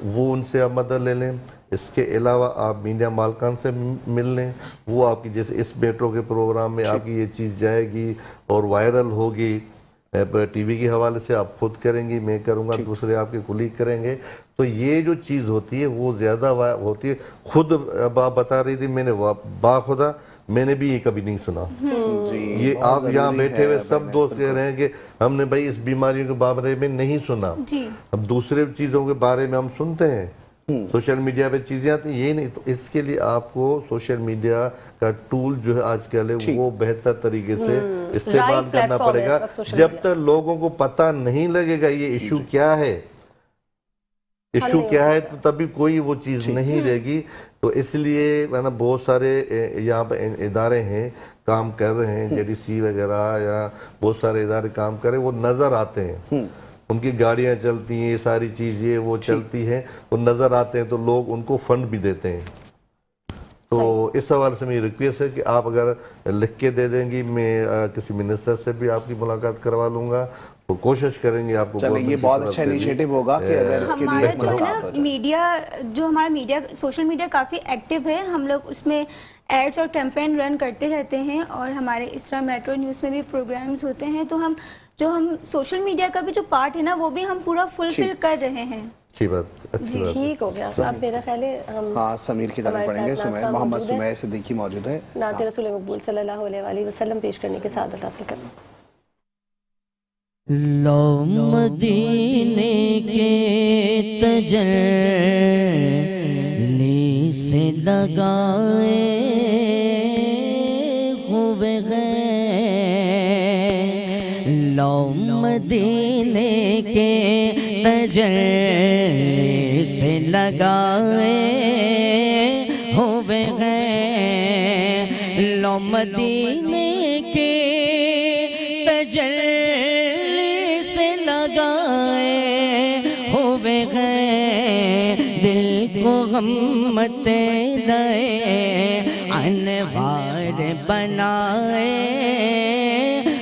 वो उनसे आप मदद ले लें। इसके अलावा आप मीडिया मालकान से मिल लें, वो आपकी जैसे इस मेट्रो के प्रोग्राम में आपकी ये चीज़ जाएगी और वायरल होगी, टीवी के हवाले से आप खुद करेंगी, मैं करूँगा, दूसरे आपके कुलीग करेंगे। तो ये जो चीज़ होती है वो ज़्यादा होती है। खुद अब आप बता रही थी, मैंने बाखुदा मैंने भी ये कभी नहीं सुना। ये आप यहाँ बैठे हुए सब दोस्त कह रहे हैं कि हमने भाई इस बीमारियों के बारे में नहीं सुना। अब दूसरे चीज़ों के बारे में हम सुनते हैं, सोशल मीडिया पे चीज़ें आती हैं, ये नहीं। तो इसके लिए आपको सोशल मीडिया का टूल जो है आजकल है वो बेहतर तरीके से इस्तेमाल करना पड़ेगा। जब तक लोगों को पता नहीं लगेगा ये इशू क्या है, तो तभी कोई वो चीज़ नहीं रहेगी। तो इसलिए है ना, बहुत सारे यहाँ पे इदारे हैं काम कर रहे हैं, JDC वगैरह या बहुत सारे इदारे काम कर रहे हैं, वो नज़र आते हैं, उनकी गाड़ियाँ चलती हैं, ये सारी चीज़ें वो चलती हैं, वो नज़र आते हैं, तो लोग उनको फंड भी देते हैं। तो इस हवाले से मेरी रिक्वेस्ट है कि आप अगर लिख के दे देंगी, मैं किसी मिनिस्टर से भी आपकी मुलाकात करवा लूँगा, तो कोशिश करेंगे आपको। चलिए, ये बहुत अच्छा इनिशिएटिव होगा कि अगर इसके लिए हमारा जो है ना मीडिया, जो हमारा मीडिया, सोशल मीडिया काफ़ी एक्टिव है, हम लोग उसमें एड्स और कैंपेन रन करते रहते हैं, और हमारे इस तरह मेट्रो न्यूज़ में भी प्रोग्राम्स होते हैं। तो हम सोशल मीडिया का भी जो पार्ट है ना, वो भी हम पूरा फुलफिल कर रहे हैं। अच्छी बात, अच्छी बात। ठीक हो गया। अब मेरा ख्याल है हम समीर की तरफ पढ़ेंगे। सुमैर मोहम्मद सुमैर सिद्दीकी मौजूद है, नात रसूल मकबूल सल्लल्लाहु अलैहि वसल्लम पेश करने के सादत हासिल करें। लो मदीने के तजल्ली से लगाए हुए हैं, लो मदीने के तजल्ली से लगाए हुए हैं, लो मदीने के तजल्ली से लगाए हुए हैं, दिल को गम्मत नए अनवार बनाए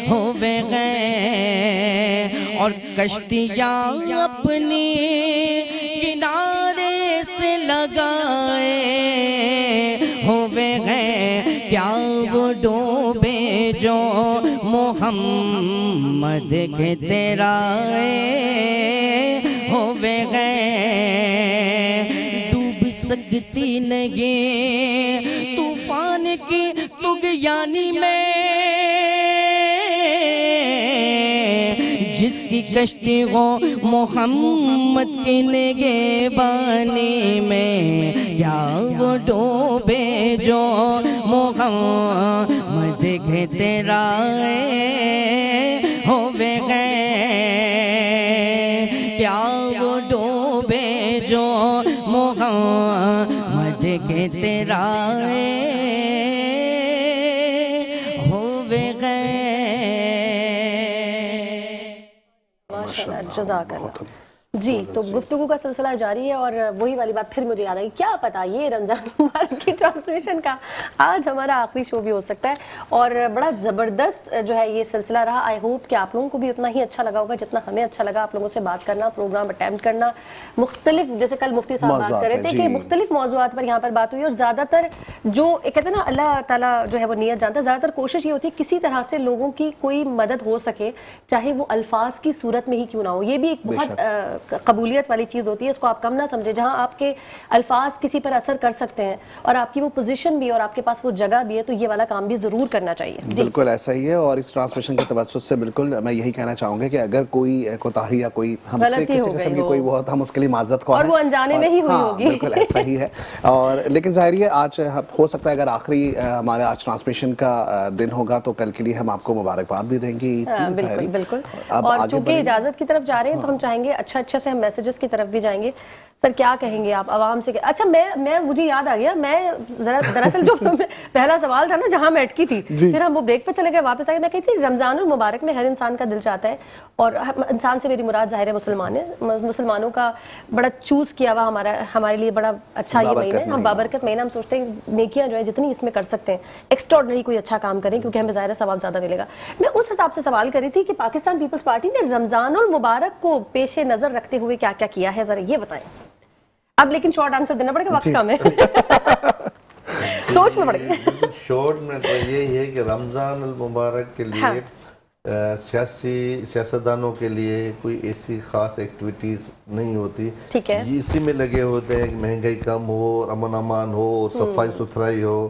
हुए हैं, اور کشتیاں اپنی کنارے سے لگائے ہوئے ہیں کیا وہ ڈوبے جو محمد کے تیرائے ہوئے ہیں ڈوب سکتی نہیں طوفان کی طغیانی میں جس کی کشتی ہو محمد کی نگہبانی میں کیا وہ ڈوبے جو محمد کے تیرائے ہوئے ہیں کیا وہ ڈوبے جو محمد کے تیرائے ہوئے ہیں جزاک اللہ. جی تو گفتگو کا سلسلہ جاری ہے اور وہی والی بات پھر مجھے یاد آئی کیا پتا یہ رمضان مبارک کی ٹرانسمیشن کا آج ہمارا آخری شو بھی ہو سکتا ہے اور بڑا زبردست جو ہے یہ سلسلہ رہا. آئی ہوپ کہ آپ لوگوں کو بھی اتنا ہی اچھا لگا ہوگا جتنا ہمیں اچھا لگا آپ لوگوں سے بات کرنا, پروگرام اٹیمپٹ کرنا, مختلف جیسے کل مفتی صاحب بات کر رہے تھے کہ مختلف موضوعات پر یہاں پر بات ہوئی اور زیادہ تر جو کہتے ہیں نا اللہ تعالیٰ جو ہے وہ نیت جانتا ہے, زیادہ تر کوشش یہ ہوتی ہے کسی طرح سے لوگوں کی کوئی مدد ہو سکے چاہے وہ الفاظ کی صورت میں ہی کیوں نہ ہو. یہ بھی ایک بہت قبولیت والی چیز ہوتی ہے, اس کو آپ کم نہ سمجھے. جہاں آپ کے الفاظ کسی پر اثر کر سکتے ہیں اور آپ کی وہ پوزیشن بھی اور آپ کے پاس وہ جگہ بھی ہے تو یہ والا کام بھی ضرور کرنا چاہیے. بالکل ایسا ہی ہے اور اس ٹرانسمیشن کے توسط سے بالکل میں یہی کہنا چاہوں گا کہ اگر کوئی کوتاہی یا کوئی ہم سے کسی قسم کی کوئی بہت ہم اس کے لیے معذرت خواہ ہیں اور وہ انجانے میں ہی ہوئی ہوگی. بالکل ایسا ہی ہے اور لیکن ظاہر ہے آج ہو سکتا ہے اگر آخری ہمارے آج ٹرانسمیشن کا دن ہوگا تو کل کے لیے ہم آپ کو مبارکباد بھی دیں گے. بالکل بالکل. اور چونکہ اجازت کی طرف جا رہے ہیں تو ہم چاہیں گے اچھا سے ہم میسیجز کی طرف بھی جائیں گے. سر کیا کہیں گے آپ عوام سے؟ اچھا میں مجھے یاد آ گیا, میں دراصل جو پہلا سوال تھا نا جہاں میں اٹکی تھی پھر ہم وہ بریک پہ چلے گئے واپس آئے, میں کہی تھی رمضان المبارک میں ہر انسان کا دل چاہتا ہے اور انسان سے میری مراد ظاہر ہے مسلمان ہے, مسلمانوں کا بڑا چوز کیا ہوا ہمارے لیے بڑا اچھا یہ مہینہ ہے, ہم بابرکت مہینہ, ہم سوچتے ہیں نیکیاں جو ہیں جتنی اس میں کر سکتے ہیں ایکسٹراڈنری کوئی اچھا کام کریں کیونکہ ہمیں ظاہر ثواب زیادہ ملے گا. میں اس حساب سے سوال کر رہی تھی کہ پاکستان پیپلز پارٹی نے رمضان المبارک کو پیش نظر رکھتے ہوئے کیا کیا کیا ہے, ذرا یہ بتائیں. اب لیکن شارٹ آنسر دینا پڑے گا, وقت کم ہے, سوچ میں پڑے گا. شارٹ میں تو یہی ہے کہ رمضان المبارک کے لیے سیاستدانوں کے لیے کوئی ایسی خاص ایکٹیویٹیز نہیں ہوتی. ٹھیک ہے, اسی میں لگے ہوتے ہیں کہ مہنگائی کم ہو, امن امان ہو, صفائی ستھرائی ہو,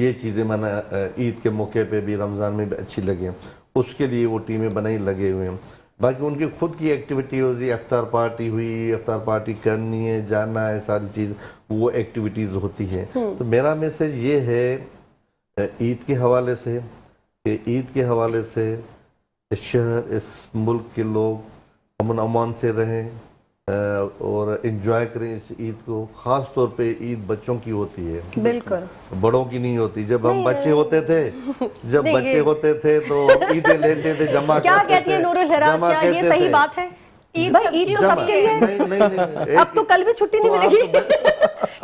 یہ چیزیں میں نے عید کے موقع پہ بھی رمضان میں بھی اچھی لگیں, اس کے لیے وہ ٹیمیں بنائی لگے ہوئے ہیں. باقی ان کی خود کی ایکٹیویٹی ہوتی ہے, افطار پارٹی ہوئی, افطار پارٹی کرنی ہے, جانا ہے, ساری چیز وہ ایکٹیویٹیز ہوتی ہیں. تو میرا میسج یہ ہے عید کے حوالے سے کہ عید کے حوالے سے اس شہر اس ملک کے لوگ امن امان سے رہیں اور انجوائے کریں اس عید کو. خاص طور پہ عید بچوں کی ہوتی ہے, بالکل بڑوں کی نہیں ہوتی. جب ہم بچے ہوتے تھے تو عیدیں لیتے تھے, جمع کیا کہتی ہے نور الہرا, کیا یہ صحیح بات ہے؟ عید تو سب کے لیے, اب تو کل بھی چھٹی نہیں ملے گی,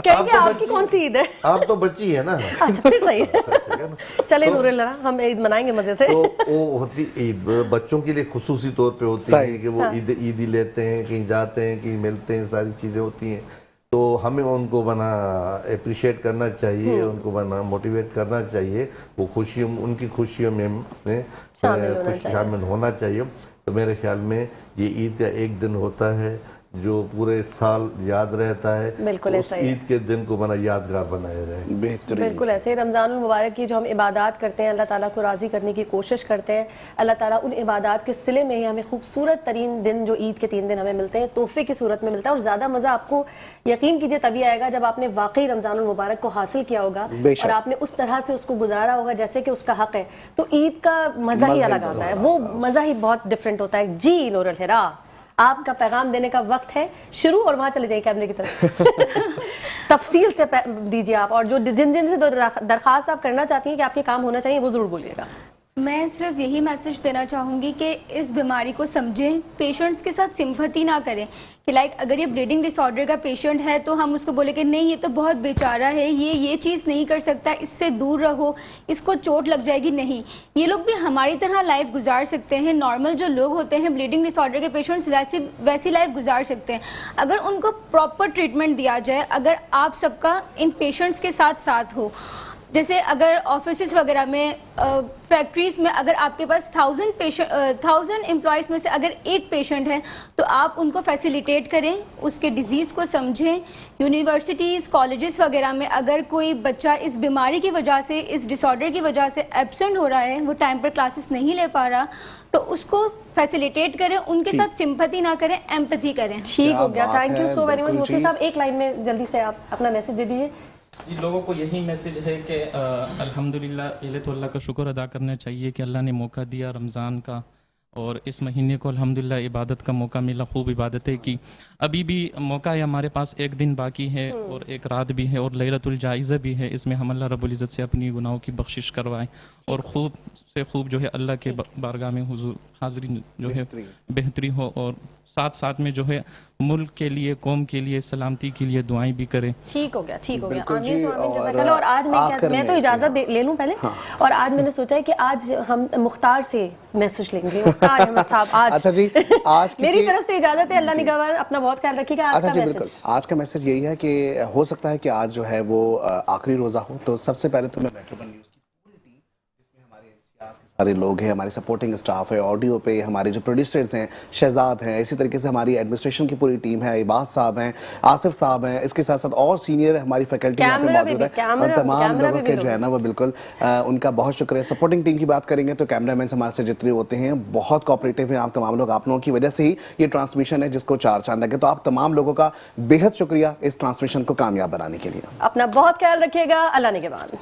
کہیں گے آپ کی کون سی عید ہے؟ آپ تو بچی ہے نا. اچھا پھر صحیح ہے, چلے نور الہرا ہم عید منائیں گے مزے سے. تو وہ ہوتی عید بچوں کے لیے خصوصی طور پہ ہوتی ہے کہ وہ عیدی لیتے ہیں, کہیں جاتے ہیں, کہیں ملتے ہیں, ساری چیزیں ہوتی ہیں. تو ہمیں ان کو بنا اپریشیٹ کرنا چاہیے, ان کو بنا موٹیویٹ کرنا چاہیے, وہ خوشیوں ان کی خوشیوں میں شامل ہونا چاہیے. تو میرے خیال میں یہ عید کا ایک دن ہوتا ہے جو پورے سال یاد رہتا ہے, بالکل اس عید کے دن کو بنا یادگار بنایا جائے. بالکل ایسے رمضان المبارک کی جو ہم عبادات کرتے ہیں اللہ تعالیٰ کو راضی کرنے کی کوشش کرتے ہیں, اللہ تعالیٰ ان عبادات کے صلے میں ہی ہمیں خوبصورت ترین دن جو عید کے 3 دن ہمیں ملتے ہیں تحفے کی صورت میں ملتا ہے. اور زیادہ مزہ آپ کو یقین کیجئے تبھی آئے گا جب آپ نے واقعی رمضان المبارک کو حاصل کیا ہوگا اور آپ نے اس طرح سے اس کو گزارا ہوگا جیسے کہ اس کا حق ہے, تو عید کا مزہ ہی الگ آتا ہے, وہ مزہ ہی بہت ڈفرینٹ ہوتا ہے. جی نور الہرا آپ کا پیغام دینے کا وقت ہے شروع, اور وہاں چلے جائیں کیمرے کی طرف. تفصیل سے دیجیے آپ, اور جو جن سے درخواست آپ کرنا چاہتی ہیں کہ آپ کے کام ہونا چاہیے وہ ضرور بولیے گا. میں صرف یہی میسج دینا چاہوں گی کہ اس بیماری کو سمجھیں, پیشنٹس کے ساتھ سمپتھی نہ کریں کہ لائک اگر یہ بلیڈنگ ڈس آرڈر کا پیشنٹ ہے تو ہم اس کو بولے کہ نہیں یہ تو بہت بیچارہ ہے, یہ چیز نہیں کر سکتا, اس سے دور رہو, اس کو چوٹ لگ جائے گی. نہیں, یہ لوگ بھی ہماری طرح لائف گزار سکتے ہیں. نارمل جو لوگ ہوتے ہیں بلیڈنگ ڈس آرڈر کے پیشنٹس ویسی لائف گزار سکتے ہیں اگر ان کو پراپر ٹریٹمنٹ دیا جائے, اگر آپ سب کا ان پیشنٹس کے ساتھ ہو. جیسے اگر آفیسز وغیرہ میں, فیکٹریز میں اگر آپ کے پاس 1000 امپلائیز میں سے اگر ایک پیشنٹ ہے تو آپ ان کو فیسیلیٹیٹ کریں, اس کے ڈیزیز کو سمجھیں. یونیورسٹیز, کالجز وغیرہ میں اگر کوئی بچہ اس بیماری کی وجہ سے, اس ڈس آرڈر کی وجہ سے ایبسینٹ ہو رہا ہے, وہ ٹائم پر کلاسز نہیں لے پا رہا, تو اس کو فیسیلیٹیٹ کریں, ان کے ساتھ سمپتھی نہ کریں, ایمپتھی کریں. ٹھیک ہو گیا, thank you so very much. مفتی صاحب ایک لائن میں جلدی سے آپ اپنا میسج دے دیجیے. جی, لوگوں کو یہی میسج ہے کہ الحمدللہ پہلے تو اللہ کا شکر ادا کرنا چاہیے کہ اللہ نے موقع دیا رمضان کا, اور اس مہینے کو الحمدللہ عبادت کا موقع ملا, خوب عبادتیں کی. ابھی بھی موقع ہے ہمارے پاس, ایک دن باقی ہے اور ایک رات بھی ہے اور لیلۃ الجائزہ بھی ہے. اس میں ہم اللہ رب العزت سے اپنی گناہوں کی بخشش کروائیں اور خوب سے خوب جو ہے اللہ کے بارگاہ میں حضور حاضری جو ہے بہتری ہو, اور ساتھ میں جو ہے ملک کے لیے, قوم کے لیے, سلامتی کے لیے دعائیں بھی کریں. ٹھیک ہو گیا, ٹھیک ہو گیا. اور آج میں تو اجازت لے لوں پہلے, اور آج میں نے سوچا ہے کہ آج ہم مختار سے میسج لیں گے. مختار احمد صاحب, آج اچھا جی, آج میری طرف سے اجازت ہے. اللہ نگہبان, اپنا بہت خیال رکھیے گا. اچھا جی بالکل, آج کا میسج یہی ہے کہ ہو سکتا ہے کہ آج جو ہے وہ آخری روزہ ہو, تو سب سے پہلے تو میں میٹرو ون نیوز کی پوری ٹیم, جس میں ہمارے سارے لوگ ہیں, ہمارے سپورٹنگ اسٹاف ہے, آڈیو پہ ہمارے جو پروڈیوسرز ہیں, شہزاد ہیں, اسی طریقے سے ہماری ایڈمنسٹریشن کی پوری ٹیم ہے, عباد صاحب ہیں, آصف صاحب ہیں, اس کے ساتھ ساتھ اور سینئر ہماری فیکلٹی یہاں پہ موجود ہے, اور تمام لوگوں کے جو ہے نا وہ بالکل ان کا بہت شکریہ. سپورٹنگ ٹیم کی بات کریں گے تو کیمرہ مینس ہمارے سے جتنے ہوتے ہیں بہت کوآپریٹیو ہیں آپ تمام لوگ, آپ لوگوں کی وجہ سے ہی یہ ٹرانسمیشن ہے جس کو 4 چاند لگے. تو آپ تمام لوگوں کا بے حد شکریہ اس ٹرانسمیشن کو کامیاب بنانے کے لیے. اپنا بہت خیال رکھیے گا. اللہ نگہبان.